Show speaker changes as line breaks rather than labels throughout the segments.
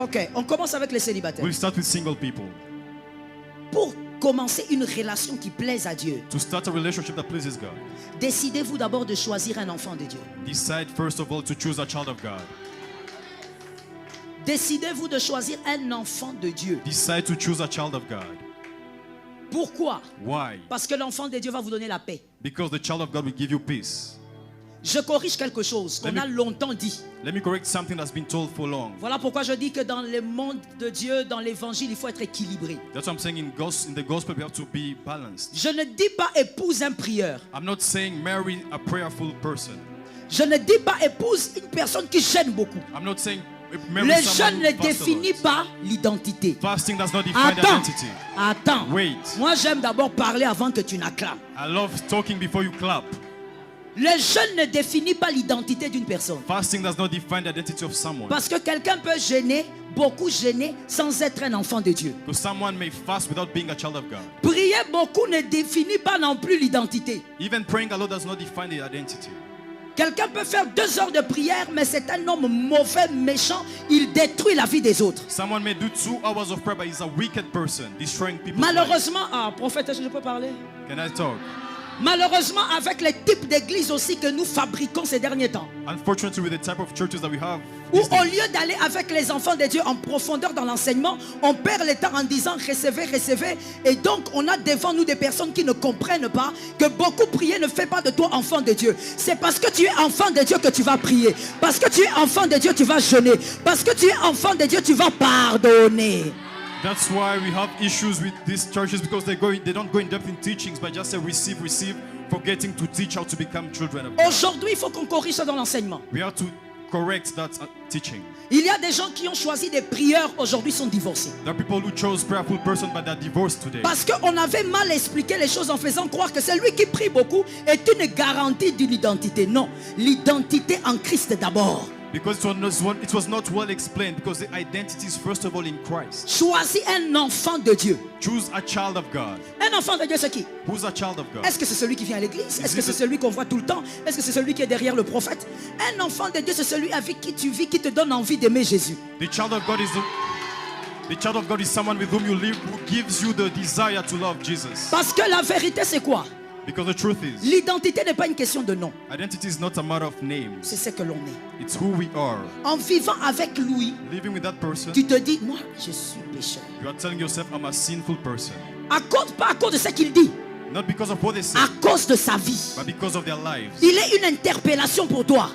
Ok, on commence avec les célibataires.
We'll start with single people.
Pour commencer une relation qui plaise à Dieu,
To start a relationship that pleases God,
décidez-vous d'abord de choisir un enfant de Dieu.
decide first of all to choose a child of God.
Décidez-vous de choisir un enfant de Dieu.
Decide to choose a child of God.
Pourquoi?
Why?
Parce que l'enfant de Dieu va vous donner la paix.
Because the child of God will give you peace.
Je corrige quelque chose qu'on a longtemps dit.
Let me correct something that's been told for long.
Voilà pourquoi je dis que dans le monde de Dieu, dans l'évangile, il faut être équilibré.
That's what I'm saying in the gospel we have to be balanced.
Je ne dis pas épouse un prieur.
I'm not saying marry a prayerful person.
Je ne dis pas épouse une personne qui gêne beaucoup.
I'm not saying marry
Le
someone
jeûne
who
ne
fasts a
définit
lot.
pas l'identité.
Fasting does not define
Attends,
identity.
attends.
Wait.
Moi j'aime d'abord parler avant que tu n'acclames.
I love talking before you clap.
Le jeûne ne définit pas l'identité d'une personne.
Fasting does not define the identity of someone.
Parce que quelqu'un peut gêner, beaucoup gêner, sans être un enfant de Dieu.
Because someone may fast without being a child of God.
Prier beaucoup ne définit pas non plus l'identité.
Even praying a lot does not define the identity.
Quelqu'un peut faire 2 heures de prière, mais c'est un homme mauvais, méchant. Il détruit la vie des autres.
Someone may do 2 hours of prayer, but he's a wicked person, destroying people's lives.
Malheureusement, prophète, est-ce que je peux parler?
Can I talk?
Malheureusement, avec les types d'églises aussi que nous fabriquons ces derniers temps,
Unfortunately, with the type of churches that we have,
où
these
au
days,
lieu d'aller avec les enfants de Dieu en profondeur dans l'enseignement, on perd le temps en disant recevez, recevez. Et donc on a devant nous des personnes qui ne comprennent pas que beaucoup prier ne fait pas de toi enfant de Dieu. C'est parce que tu es enfant de Dieu que tu vas prier. Parce que tu es enfant de Dieu, tu vas jeûner. Parce que tu es enfant de Dieu, tu vas pardonner.
that's why we have issues with these churches, because they don't go in depth in teachings, but just say receive, receive, forgetting to teach how to become children of God.
Aujourd'hui, il faut qu'on corrige ça dans l'enseignement.
We have to correct that teaching.
Il y a des gens qui ont choisi des prieurs, aujourd'hui sont divorcés.
There are people who chose prayerful person, but they're divorced today.
Parce qu'on avait mal expliqué les choses en faisant croire que celui qui prie beaucoup est une garantie d'une identité. Non, l'identité en Christ d'abord.
Because it was not well explained, because the identity is first of all in Christ.
Choisis un enfant de Dieu.
Choose a child of God.
Un enfant de Dieu, c'est qui?
Who's a child of God?
Est-ce que c'est celui qui vient à l'église? Est-ce que c'est celui qu'on voit tout le temps? Est-ce que c'est celui qui est derrière le prophète? Un enfant de Dieu, c'est celui avec qui tu vis, qui te donne envie d'aimer Jésus.
The child of God is someone with whom you live, who gives you the desire to love Jesus.
Parce que la vérité, c'est quoi?
Because the truth is,
L'identité n'est pas une question de nom.
identity is not a matter of names.
C'est ce que l'on est.
It's who we are.
En vivant avec lui,
Living with that person,
tu te dis, moi, je suis pécheur.
you are telling yourself, I'm a sinful person.
Pas à cause de ce qu'il dit,
Not because of what they say,
à cause de sa vie.
but because of their lives.
Il est une interpellation pour toi.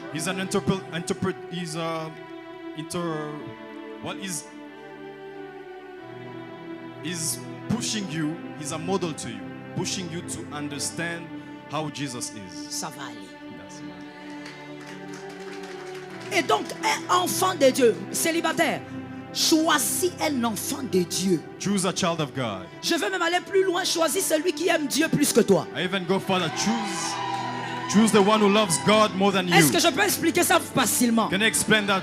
He's pushing you, he's a model to you, pushing you to understand how Jesus is.
Ça va aller.
That's it.
Et donc, un enfant de Dieu, célibataire, choisis un enfant de Dieu.
Choose a child of God.
Je veux même aller plus loin, choisis celui qui aime Dieu plus que toi.
I even go further. Choose the one who loves God more than you.
Est-ce que je peux expliquer ça facilement?
Can I explain that?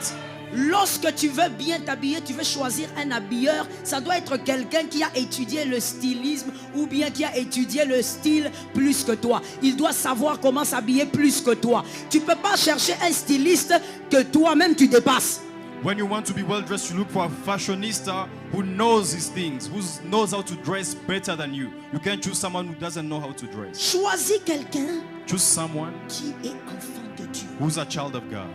Lorsque tu veux bien t'habiller, tu veux choisir un habilleur, ça doit être quelqu'un qui a étudié le stylisme ou bien qui a étudié le style plus que toi. Il doit savoir comment s'habiller plus que toi. Tu ne peux pas chercher un styliste que toi-même tu dépasses.
When you want to be well dressed, you look for a fashionista who knows his things, who knows how to dress better than you. You can't choose someone who doesn't know how to dress.
Choisis quelqu'un
Choose someone
qui est enfant de Dieu.
who's a child of God.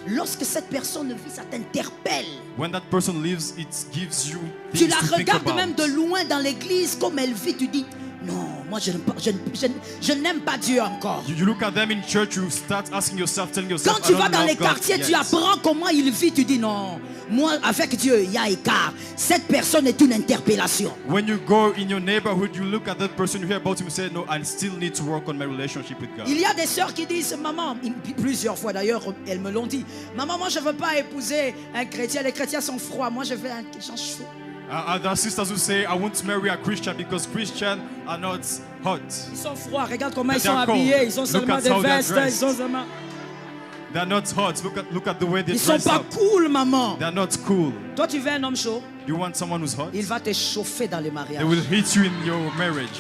Lorsque cette personne vit, ça t'interpelle.
When that person lives, it gives you
Tu
things
la
to think
regardes
about.
même de loin dans l'église, comme elle vit, tu dis, non, moi je n'aime pas Dieu encore.
You look at them in church, you start asking yourself, telling yourself,
Quand tu
I
vas
don't
dans
love
les
God
quartiers, tu
yet.
apprends comment il vit, tu dis, non, moi avec Dieu, il y a écart. Cette personne est une interpellation.
When you go in your neighborhood, you look at that person, you hear about him, you say, no, I still need to work on my relationship with God.
Il y a des sœurs qui disent, maman, plusieurs fois d'ailleurs, elles me l'ont dit, maman, moi je ne veux pas épouser un chrétien, les chrétiens sont froids, moi je veux un qui change chaud.
There are sisters who say, I won't marry a Christian because Christians are not hot.
Ils sont froids, regarde comment ils
They
sont
are cold.
habillés, ils ont
Look
seulement
at
des
how they are
vestes,
dressed.
ils ont seulement...
They're not hot. Look at the way they
Ils sont
dress
pas
up.
cool, maman.
They're not cool.
Toi, tu veux un homme chaud,
You want someone who's hot?
il va te chauffer dans les
They
mariages.
will hit you in your marriage.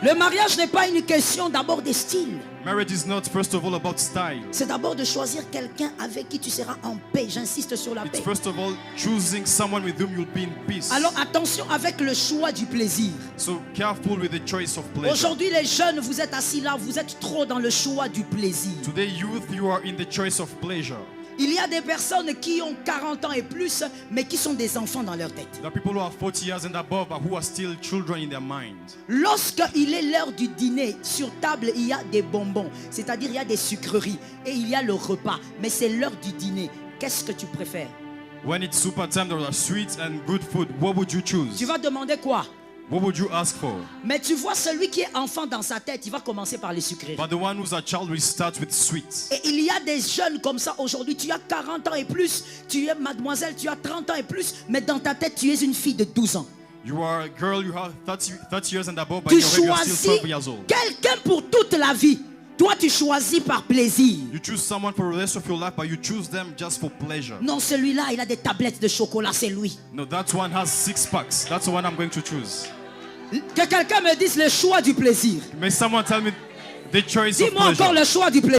Le mariage n'est pas une question d'abord de style.
Marriage is not first of all about style.
C'est d'abord de choisir quelqu'un avec qui tu seras en paix. J'insiste sur la
It's
paix.
first of all choosing someone with whom you'll be in peace.
Alors attention avec le choix du plaisir.
So careful with the choice of pleasure.
Aujourd'hui les jeunes, vous êtes assis là, vous êtes trop dans le choix du plaisir.
Today youth, you are in the choice of pleasure.
Il y a des personnes qui ont 40 ans et plus, mais qui sont des enfants dans leur tête.
There are people who are 40 years and above but who are still children in their mind.
Lorsqu'il est l'heure du dîner, sur table, il y a des bonbons. C'est-à-dire, il y a des sucreries. Et il y a le repas. Mais c'est l'heure du dîner. Qu'est-ce que tu préfères?
When it's super time, there are sweets and good food. What would you choose?
Tu vas demander quoi?
What would you ask for?
Mais tu vois, celui qui est enfant dans sa tête, il va commencer par les sucreries.
But the one who's a child will start with sweets.
Et il y a des jeunes comme ça aujourd'hui. Tu as 40 ans et plus. Tu es mademoiselle, tu as 30 ans et plus. Mais dans ta tête, tu es une fille de 12 ans.
You are a girl, you have 30 years and above, but
Tu
you're still
choisis
12 years old.
quelqu'un pour toute la vie. Toi, tu choisis par plaisir.
You choose someone for the rest of your life, but you choose them just for pleasure.
Non, celui-là, il a des tablettes de chocolat, c'est lui.
No, that one has 6 packs. That's the one I'm going to choose.
Que quelqu'un me dise le choix du plaisir.
May someone tell me the choice of
Dis-moi encore
pleasure.
le choix du plaisir.